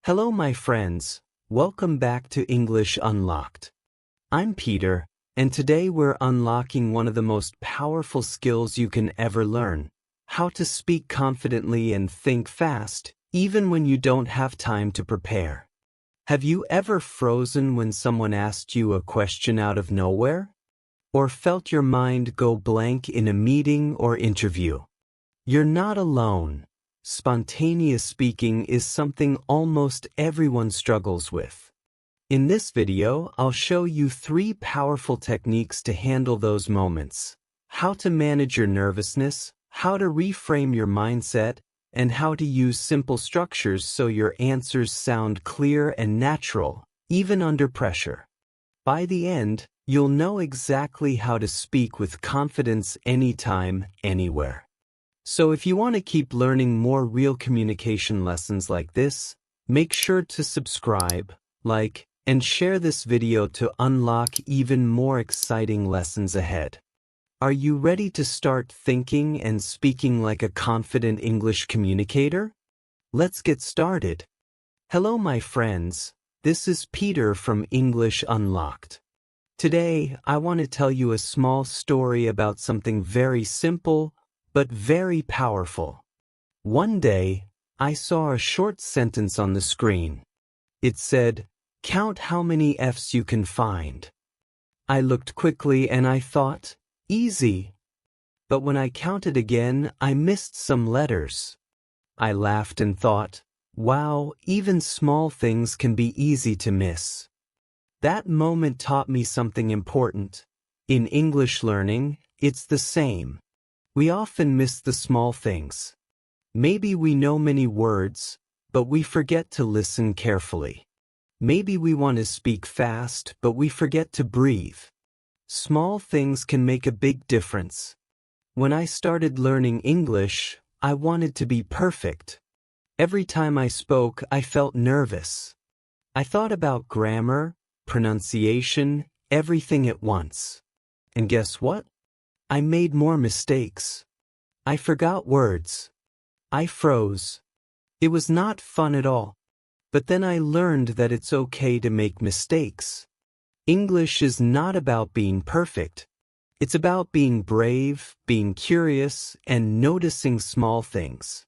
Hello, my friends. Welcome back to English Unlocked. I'm Peter, and today we're unlocking one of the most powerful skills you can ever learn: how to speak confidently and think fast, even when you don't have time to prepare. Have you ever frozen when someone asked you a question out of nowhere? Or felt your mind go blank in a meeting or interview? You're not alone. Spontaneous speaking is something almost everyone struggles with. In this video, I'll show you 3 powerful techniques to handle those moments: how to manage your nervousness, how to reframe your mindset, and how to use simple structures so your answers sound clear and natural, even under pressure. By the end, you'll know exactly how to speak with confidence anytime, anywhere. So if you want to keep learning more real communication lessons like this, make sure to subscribe, like, and share this video to unlock even more exciting lessons ahead. Are you ready to start thinking and speaking like a confident English communicator? Let's get started. Hello, my friends. This is Peter from English Unlocked. Today, I want to tell you a small story about something very simple, but very powerful. One day, I saw a short sentence on the screen. It said, "Count how many F's you can find." I looked quickly and I thought, easy. But when I counted again, I missed some letters. I laughed and thought, wow, even small things can be easy to miss. That moment taught me something important. In English learning, it's the same. We often miss the small things. Maybe we know many words, but we forget to listen carefully. Maybe we want to speak fast, but we forget to breathe. Small things can make a big difference. When I started learning English, I wanted to be perfect. Every time I spoke, I felt nervous. I thought about grammar, pronunciation, everything at once. And guess what? I made more mistakes. I forgot words. I froze. It was not fun at all. But then I learned that it's okay to make mistakes. English is not about being perfect. It's about being brave, being curious, and noticing small things.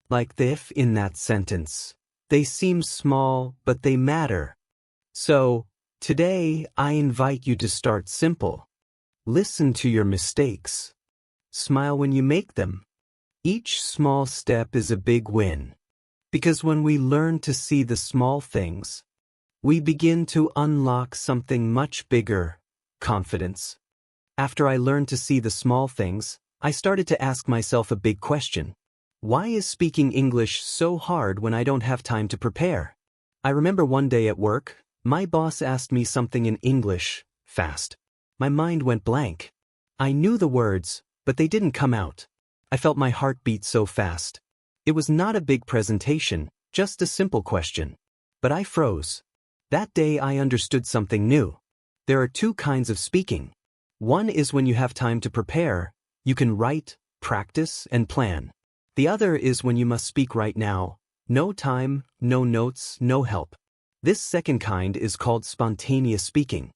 Like the "if" in that sentence. They seem small, but they matter. So, today I invite you to start simple. Listen to your mistakes. Smile when you make them. Each small step is a big win. Because when we learn to see the small things, we begin to unlock something much bigger: confidence. After I learned to see the small things, I started to ask myself a big question. Why is speaking English so hard when I don't have time to prepare? I remember one day at work, my boss asked me something in English, fast. My mind went blank. I knew the words, but they didn't come out. I felt my heart beat so fast. It was not a big presentation, just a simple question. But I froze. That day I understood something new. There are 2 kinds of speaking. One is when you have time to prepare. You can write, practice, and plan. The other is when you must speak right now. No time, no notes, no help. This second kind is called spontaneous speaking.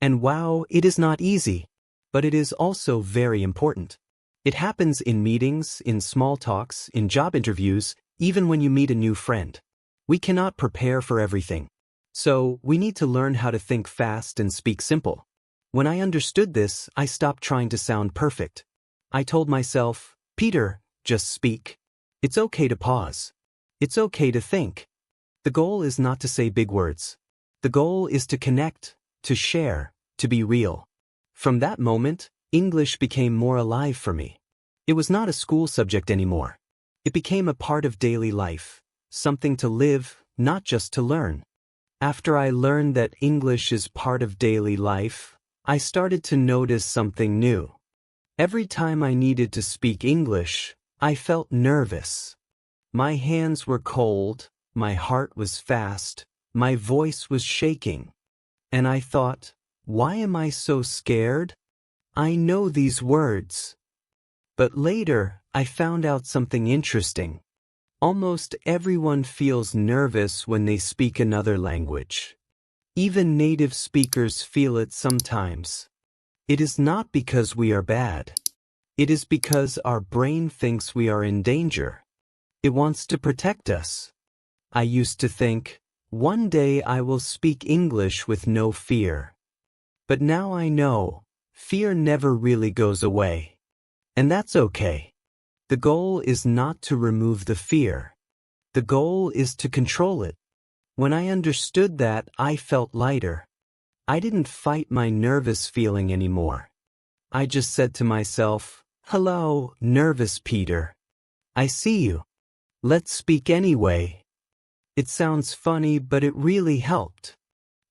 And wow, it is not easy. But it is also very important. It happens in meetings, in small talks, in job interviews, even when you meet a new friend. We cannot prepare for everything. So, we need to learn how to think fast and speak simple. When I understood this, I stopped trying to sound perfect. I told myself, Peter, just speak. It's okay to pause. It's okay to think. The goal is not to say big words. The goal is to connect, to share, to be real. From that moment, English became more alive for me. It was not a school subject anymore. It became a part of daily life, something to live, not just to learn. After I learned that English is part of daily life, I started to notice something new. Every time I needed to speak English, I felt nervous. My hands were cold, my heart was fast, my voice was shaking. And I thought, why am I so scared? I know these words. But later, I found out something interesting. Almost everyone feels nervous when they speak another language. Even native speakers feel it sometimes. It is not because we are bad. It is because our brain thinks we are in danger. It wants to protect us. I used to think, one day I will speak English with no fear. But now I know, fear never really goes away. And that's okay. The goal is not to remove the fear. The goal is to control it. When I understood that, I felt lighter. I didn't fight my nervous feeling anymore. I just said to myself, "Hello, nervous Peter. I see you. Let's speak anyway." It sounds funny, but it really helped.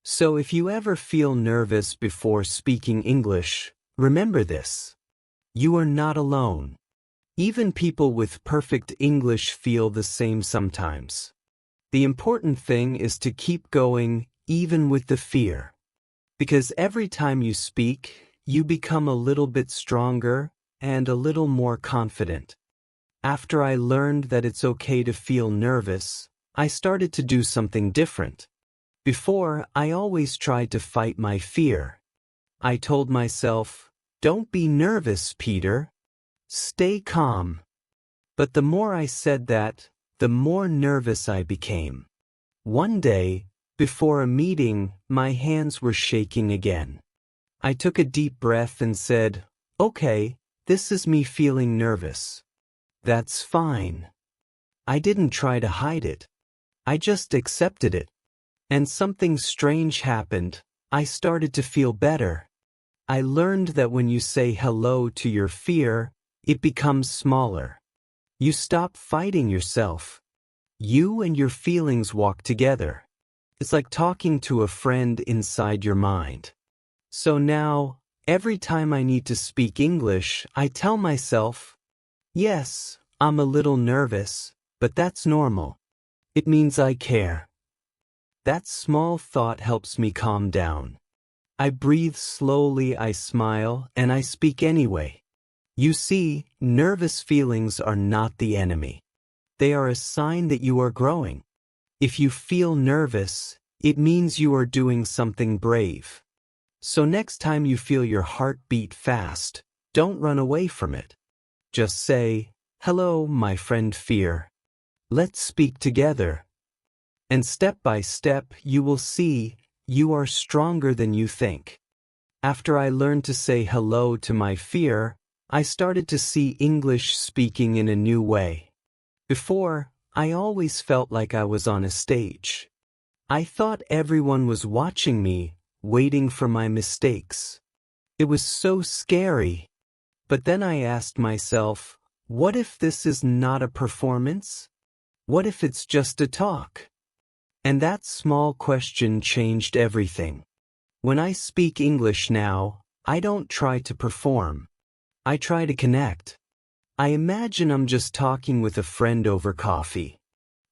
So if you ever feel nervous before speaking English, remember this. You are not alone. Even people with perfect English feel the same sometimes. The important thing is to keep going, even with the fear. Because every time you speak, you become a little bit stronger and a little more confident. After I learned that it's okay to feel nervous, I started to do something different. Before, I always tried to fight my fear. I told myself, "Don't be nervous, Peter. Stay calm." But the more I said that, the more nervous I became. One day, before a meeting, my hands were shaking again. I took a deep breath and said, "Okay, this is me feeling nervous. That's fine." I didn't try to hide it. I just accepted it. And something strange happened. I started to feel better. I learned that when you say hello to your fear, it becomes smaller. You stop fighting yourself. You and your feelings walk together. It's like talking to a friend inside your mind. So now, every time I need to speak English, I tell myself, "Yes, I'm a little nervous, but that's normal. It means I care." That small thought helps me calm down. I breathe slowly, I smile, and I speak anyway. You see, nervous feelings are not the enemy. They are a sign that you are growing. If you feel nervous, it means you are doing something brave. So next time you feel your heart beat fast, don't run away from it. Just say, "Hello, my friend Fear. Let's speak together." And step by step, you will see you are stronger than you think. After I learned to say hello to my fear, I started to see English speaking in a new way. Before, I always felt like I was on a stage. I thought everyone was watching me, waiting for my mistakes. It was so scary. But then I asked myself, what if this is not a performance? What if it's just a talk? And that small question changed everything. When I speak English now, I don't try to perform. I try to connect. I imagine I'm just talking with a friend over coffee.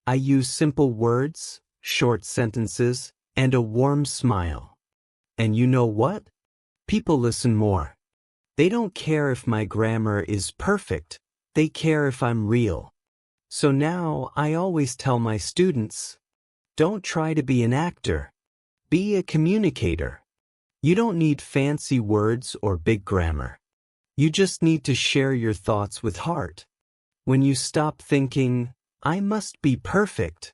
I use simple words, short sentences, and a warm smile. And you know what? People listen more. They don't care if my grammar is perfect. They care if I'm real. So now I always tell my students, don't try to be an actor. Be a communicator. You don't need fancy words or big grammar. You just need to share your thoughts with heart. When you stop thinking, I must be perfect,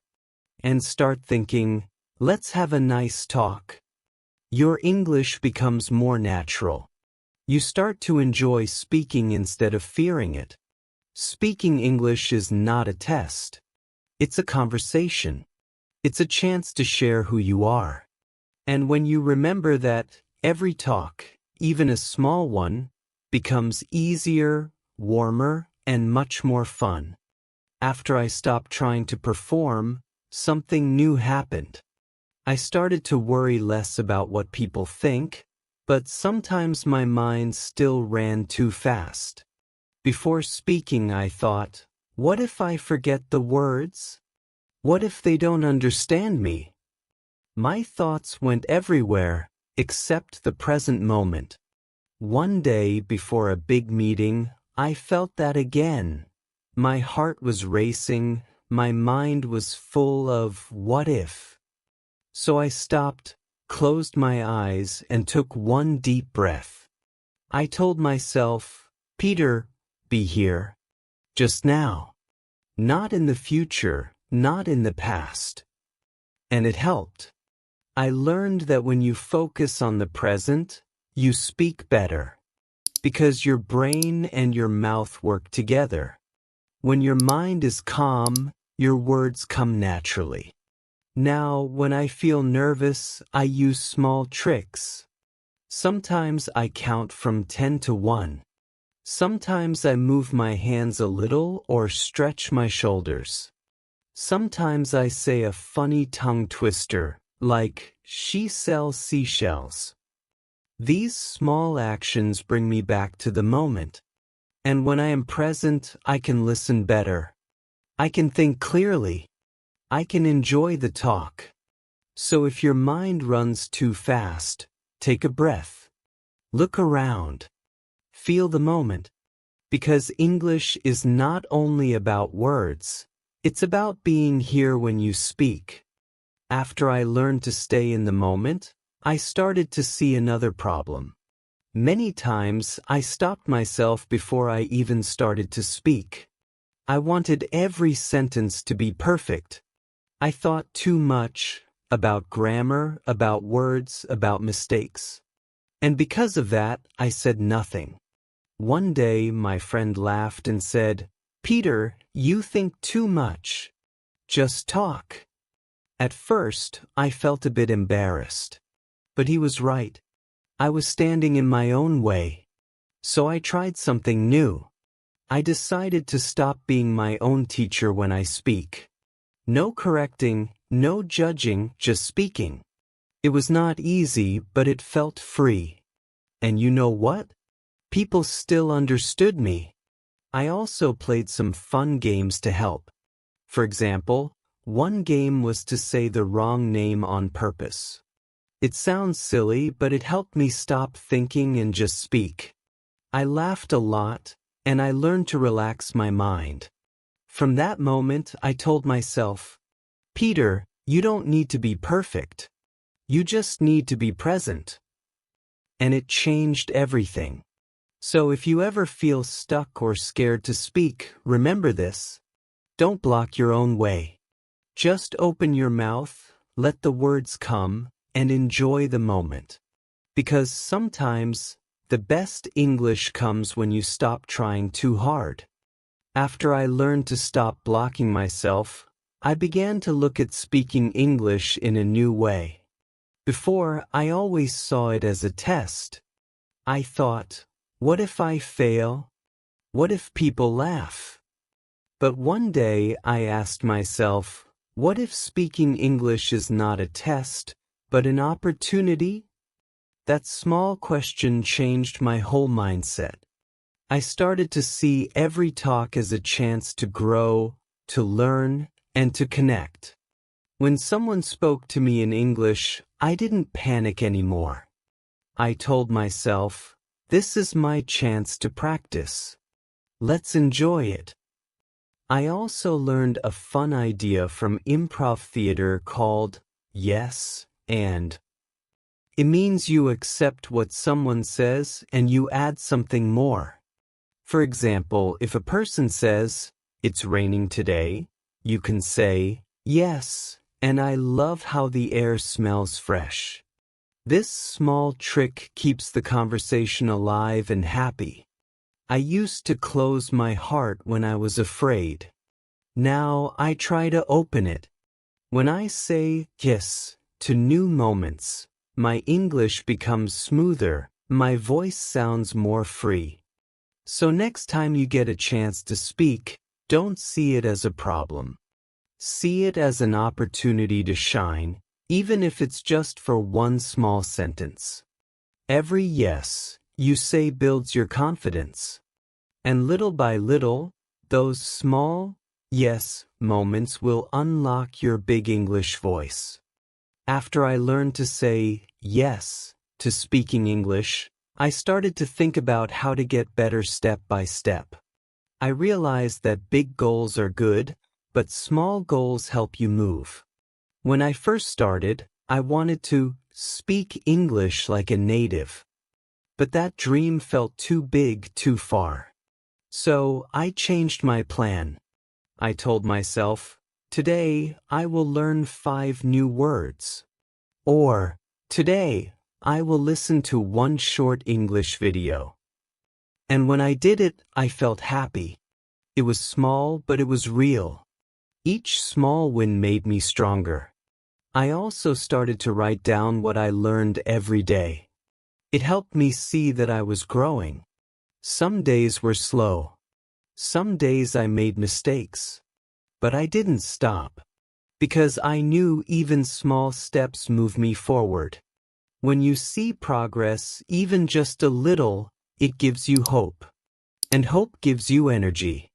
and start thinking, let's have a nice talk, your English becomes more natural. You start to enjoy speaking instead of fearing it. Speaking English is not a test. It's a conversation. It's a chance to share who you are. And when you remember that, every talk, even a small one, becomes easier, warmer, and much more fun. After I stopped trying to perform, something new happened. I started to worry less about what people think, but sometimes my mind still ran too fast. Before speaking, I thought, what if I forget the words? What if they don't understand me? My thoughts went everywhere, except the present moment. One day before a big meeting, I felt that again. My heart was racing, my mind was full of what if. So I stopped, closed my eyes, and took one deep breath. I told myself, Peter, be here. Just now. Not in the future, not in the past. And it helped. I learned that when you focus on the present, you speak better. Because your brain and your mouth work together. When your mind is calm, your words come naturally. Now, when I feel nervous, I use small tricks. Sometimes I count from 10 to 1. Sometimes I move my hands a little or stretch my shoulders. Sometimes I say a funny tongue twister, like, she sells seashells. These small actions bring me back to the moment. And when I am present, I can listen better. I can think clearly. I can enjoy the talk. So if your mind runs too fast, take a breath. Look around. Feel the moment. Because English is not only about words, it's about being here when you speak. After I learned to stay in the moment, I started to see another problem. Many times I stopped myself before I even started to speak. I wanted every sentence to be perfect. I thought too much about grammar, about words, about mistakes. And because of that, I said nothing. One day my friend laughed and said, Peter, you think too much. Just talk. At first, I felt a bit embarrassed. But he was right. I was standing in my own way. So I tried something new. I decided to stop being my own teacher when I speak. No correcting, no judging, just speaking. It was not easy, but it felt free. And you know what? People still understood me. I also played some fun games to help. For example, one game was to say the wrong name on purpose. It sounds silly, but it helped me stop thinking and just speak. I laughed a lot, and I learned to relax my mind. From that moment, I told myself, Peter, you don't need to be perfect. You just need to be present. And it changed everything. So if you ever feel stuck or scared to speak, remember this. Don't block your own way. Just open your mouth, let the words come, and enjoy the moment. Because sometimes, the best English comes when you stop trying too hard. After I learned to stop blocking myself, I began to look at speaking English in a new way. Before, I always saw it as a test. I thought, what if I fail? What if people laugh? But one day I asked myself, what if speaking English is not a test, but an opportunity? That small question changed my whole mindset. I started to see every talk as a chance to grow, to learn, and to connect. When someone spoke to me in English, I didn't panic anymore. I told myself, this is my chance to practice. Let's enjoy it. I also learned a fun idea from improv theater called yes and. It means you accept what someone says and you add something more. For example, if a person says, it's raining today, you can say, yes, and I love how the air smells fresh. This small trick keeps the conversation alive and happy. I used to close my heart when I was afraid. Now I try to open it. When I say yes to new moments, my English becomes smoother, my voice sounds more free. So next time you get a chance to speak, don't see it as a problem. See it as an opportunity to shine, even if it's just for one small sentence. Every yes you say builds your confidence. And little by little, those small yes moments will unlock your big English voice. After I learned to say yes to speaking English, I started to think about how to get better step by step. I realized that big goals are good, but small goals help you move. When I first started, I wanted to speak English like a native. But that dream felt too big too far. So I changed my plan. I told myself, today I will learn 5 new words. Or, today I will listen to 1 short English video. And when I did it, I felt happy. It was small, but it was real. Each small win made me stronger. I also started to write down what I learned every day. It helped me see that I was growing. Some days were slow. Some days I made mistakes. But I didn't stop. Because I knew even small steps move me forward. When you see progress, even just a little, it gives you hope. And hope gives you energy.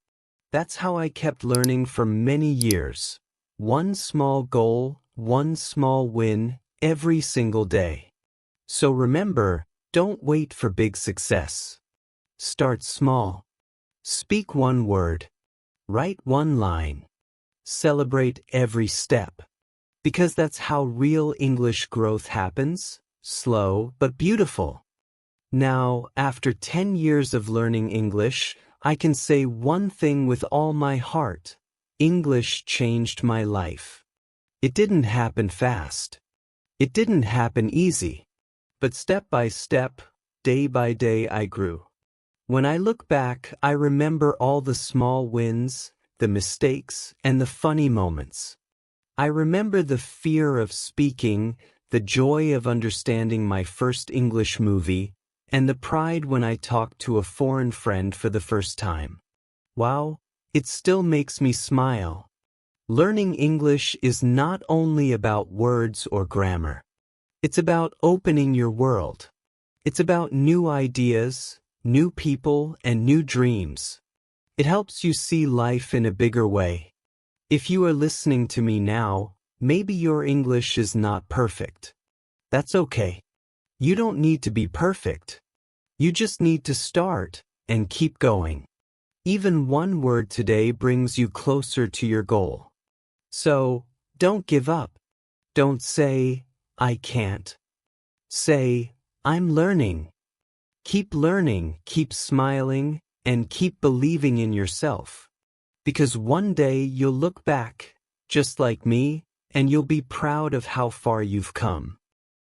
That's how I kept learning for many years. 1 small goal, 1 small win, every single day. So remember, don't wait for big success. Start small. Speak 1 word. Write 1 line. Celebrate every step. Because that's how real English growth happens, slow but beautiful. Now, after 10 years of learning English, I can say one thing with all my heart. English changed my life. It didn't happen fast. It didn't happen easy. But step by step, day by day I grew. When I look back, I remember all the small wins, the mistakes, and the funny moments. I remember the fear of speaking, the joy of understanding my first English movie, and the pride when I talked to a foreign friend for the first time. Wow, it still makes me smile. Learning English is not only about words or grammar. It's about opening your world. It's about new ideas, new people, and new dreams. It helps you see life in a bigger way. If you are listening to me now, maybe your English is not perfect. That's okay. You don't need to be perfect. You just need to start and keep going. Even 1 word today brings you closer to your goal. So, don't give up. Don't say, I can't. Say, I'm learning. Keep learning, keep smiling, and keep believing in yourself. Because one day you'll look back, just like me, and you'll be proud of how far you've come.